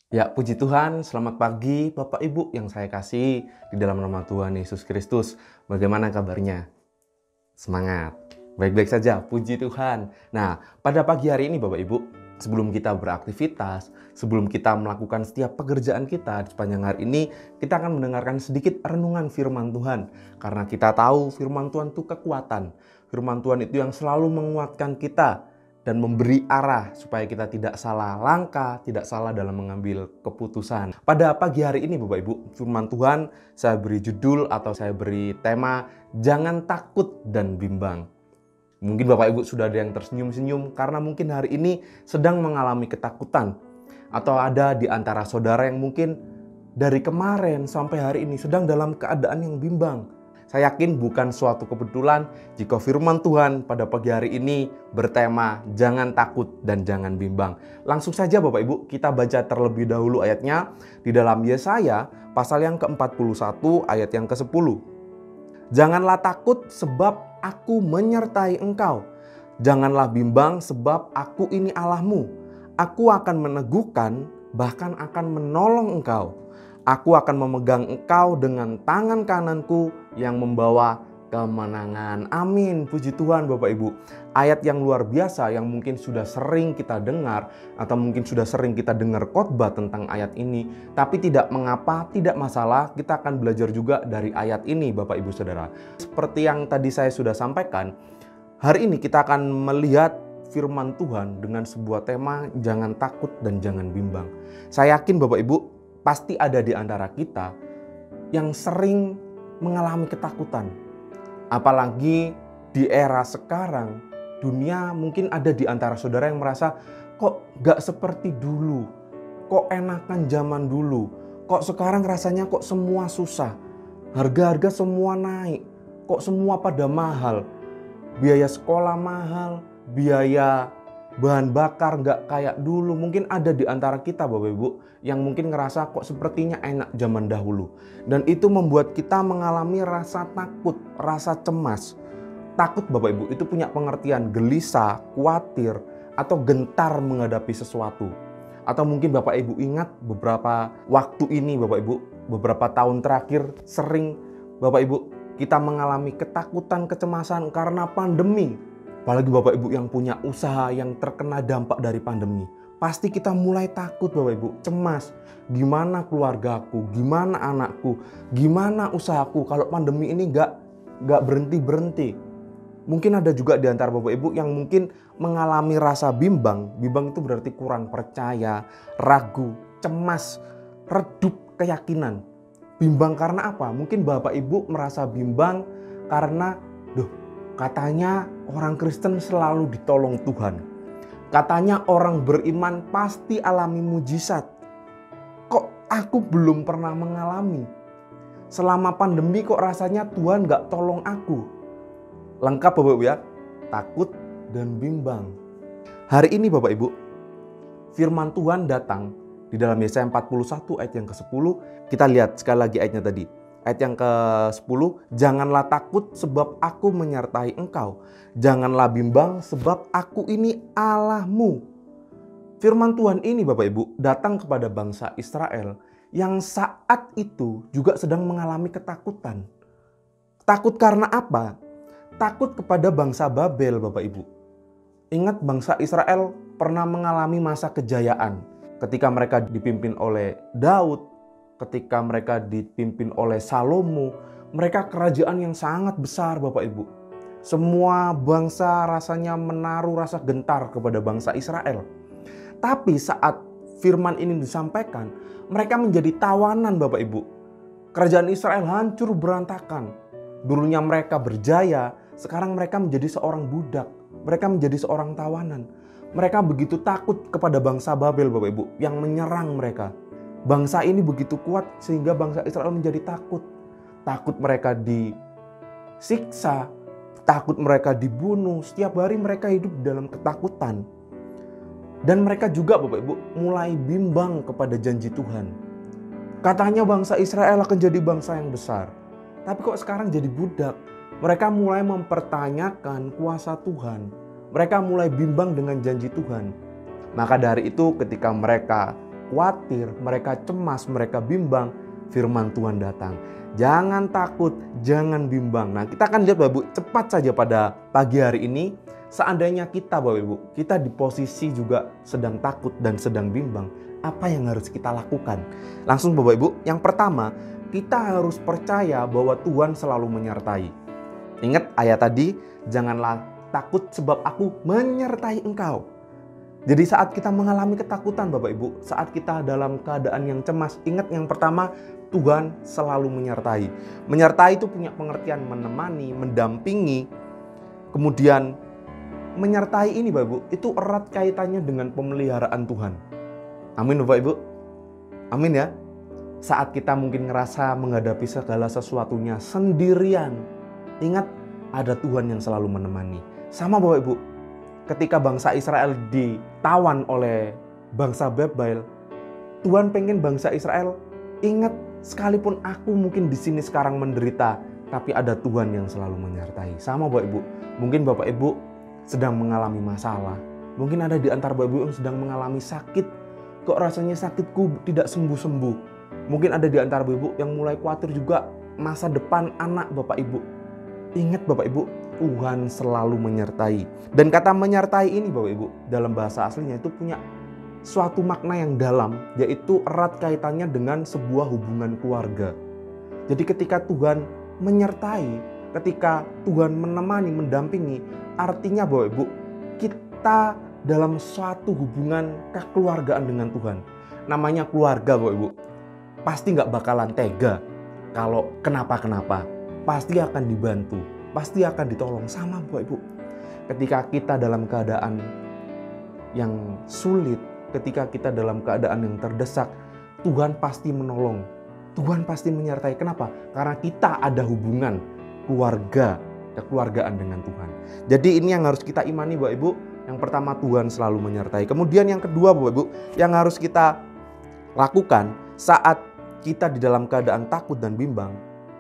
Ya, puji Tuhan, selamat pagi Bapak Ibu yang saya kasih di dalam nama Tuhan Yesus Kristus. Bagaimana kabarnya? Semangat. Baik-baik saja, puji Tuhan. Nah, pada pagi hari ini Bapak Ibu, sebelum kita beraktivitas, sebelum kita melakukan setiap pekerjaan kita di sepanjang hari ini, kita akan mendengarkan sedikit renungan firman Tuhan. Karena kita tahu firman Tuhan itu kekuatan. Firman Tuhan itu yang selalu menguatkan kita dan memberi arah supaya kita tidak salah langkah, tidak salah dalam mengambil keputusan. Pada pagi hari ini Bapak Ibu, firman Tuhan saya beri judul atau saya beri tema, jangan takut dan bimbang. Mungkin Bapak Ibu sudah ada yang tersenyum-senyum karena mungkin hari ini sedang mengalami ketakutan. Atau ada di antara saudara yang mungkin dari kemarin sampai hari ini sedang dalam keadaan yang bimbang. Saya yakin bukan suatu kebetulan jika firman Tuhan pada pagi hari ini bertema jangan takut dan jangan bimbang. Langsung saja Bapak Ibu kita baca terlebih dahulu ayatnya di dalam Yesaya pasal yang ke-41 ayat yang ke-10. Janganlah takut sebab aku menyertai engkau. Janganlah bimbang sebab aku ini Allahmu. Aku akan meneguhkan bahkan akan menolong engkau. Aku akan memegang engkau dengan tangan kananku yang membawa kemenangan. Amin. Puji Tuhan Bapak Ibu. Ayat yang luar biasa yang mungkin sudah sering kita dengar atau mungkin sudah sering kita dengar khotbah tentang ayat ini. Tapi tidak mengapa, tidak masalah. Kita akan belajar juga dari ayat ini Bapak Ibu Saudara. Seperti yang tadi saya sudah sampaikan, hari ini kita akan melihat firman Tuhan dengan sebuah tema jangan takut dan jangan bimbang. Saya yakin Bapak Ibu pasti ada di antara kita yang sering mengalami ketakutan. Apalagi di era sekarang, dunia mungkin ada di antara saudara yang merasa kok gak seperti dulu, kok enakan zaman dulu, kok sekarang rasanya kok semua susah, harga-harga semua naik, kok semua pada mahal, biaya sekolah mahal, biaya bahan bakar nggak kayak dulu. Mungkin ada di antara kita Bapak Ibu yang mungkin ngerasa kok sepertinya enak zaman dahulu. Dan itu membuat kita mengalami rasa takut, rasa cemas. Takut Bapak Ibu itu punya pengertian gelisah, khawatir, atau gentar menghadapi sesuatu. Atau mungkin Bapak Ibu ingat beberapa waktu ini Bapak Ibu, beberapa tahun terakhir sering Bapak Ibu kita mengalami ketakutan, kecemasan karena pandemi. Apalagi Bapak Ibu yang punya usaha yang terkena dampak dari pandemi. Pasti kita mulai takut Bapak Ibu, cemas. Gimana keluargaku, gimana anakku, gimana usahaku kalau pandemi ini gak berhenti-berhenti. Mungkin ada juga di antara Bapak Ibu yang mungkin mengalami rasa bimbang. Bimbang itu berarti kurang percaya, ragu, cemas, redup keyakinan. Bimbang karena apa? Mungkin Bapak Ibu merasa bimbang karena katanya orang Kristen selalu ditolong Tuhan. Katanya orang beriman pasti alami mujizat. Kok aku belum pernah mengalami? Selama pandemi kok rasanya Tuhan gak tolong aku? Lengkap Bapak Ibu ya, takut dan bimbang. Hari ini Bapak Ibu, firman Tuhan datang di dalam Yesaya 41 ayat yang ke-10. Kita lihat sekali lagi ayatnya tadi. Ayat yang ke-10, janganlah takut sebab aku menyertai engkau. Janganlah bimbang sebab aku ini Allahmu. Firman Tuhan ini Bapak Ibu datang kepada bangsa Israel yang saat itu juga sedang mengalami ketakutan. Takut karena apa? Takut kepada bangsa Babel Bapak Ibu. Ingat bangsa Israel pernah mengalami masa kejayaan ketika mereka dipimpin oleh Daud. Ketika mereka dipimpin oleh Salomo, mereka kerajaan yang sangat besar Bapak Ibu. Semua bangsa rasanya menaruh rasa gentar kepada bangsa Israel. Tapi saat firman ini disampaikan, mereka menjadi tawanan Bapak Ibu. Kerajaan Israel hancur berantakan. Dulunya mereka berjaya, sekarang mereka menjadi seorang budak. Mereka menjadi seorang tawanan. Mereka begitu takut kepada bangsa Babel Bapak Ibu yang menyerang mereka. Bangsa ini begitu kuat sehingga bangsa Israel menjadi takut. Takut mereka disiksa, takut mereka dibunuh. Setiap hari mereka hidup dalam ketakutan. Dan mereka juga Bapak Ibu mulai bimbang kepada janji Tuhan. Katanya bangsa Israel akan jadi bangsa yang besar. Tapi kok sekarang jadi budak? Mereka mulai mempertanyakan kuasa Tuhan. Mereka mulai bimbang dengan janji Tuhan. Maka dari itu ketika mereka khawatir, mereka cemas, mereka bimbang, firman Tuhan datang. Jangan takut, jangan bimbang. Nah, kita akan lihat Bapak Ibu cepat saja pada pagi hari ini. Seandainya kita Bapak Ibu, kita di posisi juga sedang takut dan sedang bimbang, apa yang harus kita lakukan? Langsung Bapak Ibu, yang pertama, kita harus percaya bahwa Tuhan selalu menyertai. Ingat ayat tadi, janganlah takut sebab aku menyertai engkau. Jadi saat kita mengalami ketakutan Bapak Ibu, saat kita dalam keadaan yang cemas, ingat yang pertama, Tuhan selalu menyertai. Menyertai itu punya pengertian menemani, mendampingi. Kemudian menyertai ini Bapak Ibu, itu erat kaitannya dengan pemeliharaan Tuhan. Amin Bapak Ibu. Amin ya. Saat kita mungkin ngerasa menghadapi segala sesuatunya sendirian, ingat ada Tuhan yang selalu menemani. Sama Bapak Ibu, ketika bangsa Israel ditawan oleh bangsa Babel, Tuhan pengen bangsa Israel ingat, sekalipun aku mungkin di sini sekarang menderita, tapi ada Tuhan yang selalu menyertai. Sama Bapak Ibu, mungkin Bapak Ibu sedang mengalami masalah. Mungkin ada di antara Bapak Ibu yang sedang mengalami sakit. Kok rasanya sakitku tidak sembuh-sembuh. Mungkin ada di antara Bapak Ibu yang mulai khawatir juga masa depan anak Bapak Ibu. Ingat Bapak Ibu, Tuhan selalu menyertai. Dan kata menyertai ini Bapak Ibu, dalam bahasa aslinya itu punya suatu makna yang dalam, yaitu erat kaitannya dengan sebuah hubungan keluarga. Jadi ketika Tuhan menyertai, ketika Tuhan menemani, mendampingi, artinya Bapak Ibu, kita dalam suatu hubungan kekeluargaan dengan Tuhan. Namanya keluarga Bapak Ibu, pasti nggak bakalan tega kalau kenapa-kenapa. Pasti akan dibantu, pasti akan ditolong. Sama Bapak Ibu, ketika kita dalam keadaan yang sulit, ketika kita dalam keadaan yang terdesak, Tuhan pasti menolong, Tuhan pasti menyertai. Kenapa? Karena kita ada hubungan keluarga, kekeluargaan dengan Tuhan. Jadi ini yang harus kita imani Bapak Ibu. Yang pertama, Tuhan selalu menyertai. Kemudian yang kedua Bapak Ibu, yang harus kita lakukan saat kita di dalam keadaan takut dan bimbang,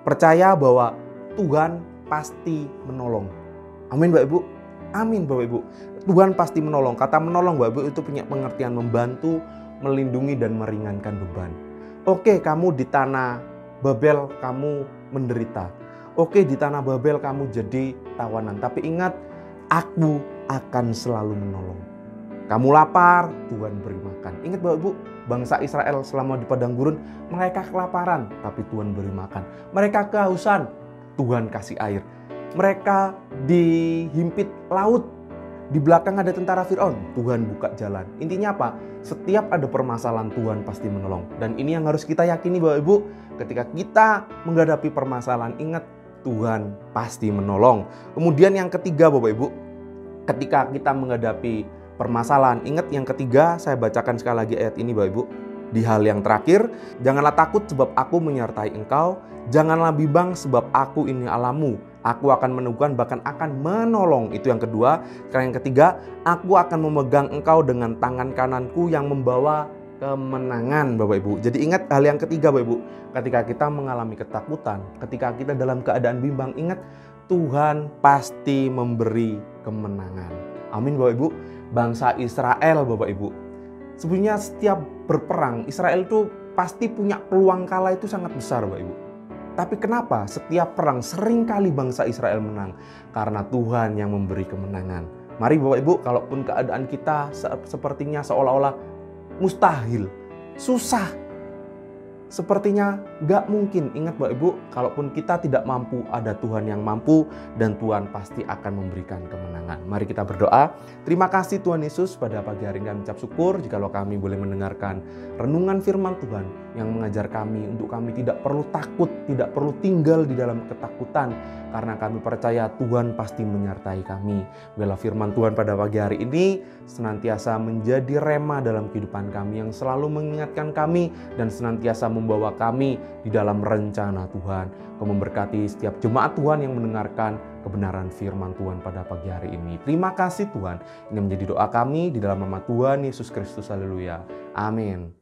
percaya bahwa Tuhan pasti menolong. Amin Bapak Ibu. Amin Bapak Ibu. Tuhan pasti menolong. Kata menolong Bapak Ibu itu punya pengertian membantu, melindungi dan meringankan beban. Oke, kamu di tanah Babel kamu menderita. Oke, di tanah Babel kamu jadi tawanan. Tapi ingat, aku akan selalu menolong. Kamu lapar, Tuhan beri makan. Ingat Bapak Ibu, bangsa Israel selama di padang gurun, mereka kelaparan, tapi Tuhan beri makan. Mereka kehausan, Tuhan kasih air. Mereka dihimpit laut, di belakang ada tentara Firaun, Tuhan buka jalan. Intinya apa? Setiap ada permasalahan, Tuhan pasti menolong. Dan ini yang harus kita yakini Bapak Ibu, ketika kita menghadapi permasalahan, ingat, Tuhan pasti menolong. Kemudian yang ketiga Bapak Ibu, ketika kita menghadapi permasalahan, ingat yang ketiga, saya bacakan sekali lagi ayat ini Bapak Ibu. Di hal yang terakhir, janganlah takut sebab aku menyertai engkau, janganlah bimbang sebab aku ini Allahmu. Aku akan meneguhkan bahkan akan menolong. Itu yang kedua. Sekarang yang ketiga, aku akan memegang engkau dengan tangan kananku yang membawa kemenangan Bapak Ibu. Jadi ingat hal yang ketiga Bapak Ibu, ketika kita mengalami ketakutan, ketika kita dalam keadaan bimbang, ingat Tuhan pasti memberi kemenangan. Amin Bapak Ibu. Bangsa Israel Bapak Ibu, sebenarnya setiap berperang Israel itu pasti punya peluang kalah itu sangat besar Bapak Ibu. Tapi kenapa setiap perang seringkali bangsa Israel menang? Karena Tuhan yang memberi kemenangan. Mari Bapak Ibu, kalaupun keadaan kita sepertinya seolah-olah mustahil, susah, sepertinya gak mungkin. Ingat Bapak Ibu, kalaupun kita tidak mampu, ada Tuhan yang mampu dan Tuhan pasti akan memberikan kemenangan. Mari kita berdoa. Terima kasih Tuhan Yesus, pada pagi hari ini kami ucap syukur jikalau kami boleh mendengarkan renungan firman Tuhan yang mengajar kami untuk kami tidak perlu takut, tidak perlu tinggal di dalam ketakutan, karena kami percaya Tuhan pasti menyertai kami. Biarlah firman Tuhan pada pagi hari ini senantiasa menjadi rema dalam kehidupan kami, yang selalu mengingatkan kami dan senantiasa membawa kami di dalam rencana Tuhan. Kau memberkati setiap jemaat Tuhan yang mendengarkan kebenaran firman Tuhan pada pagi hari ini. Terima kasih Tuhan. Ini menjadi doa kami di dalam nama Tuhan Yesus Kristus. Haleluya. Amin.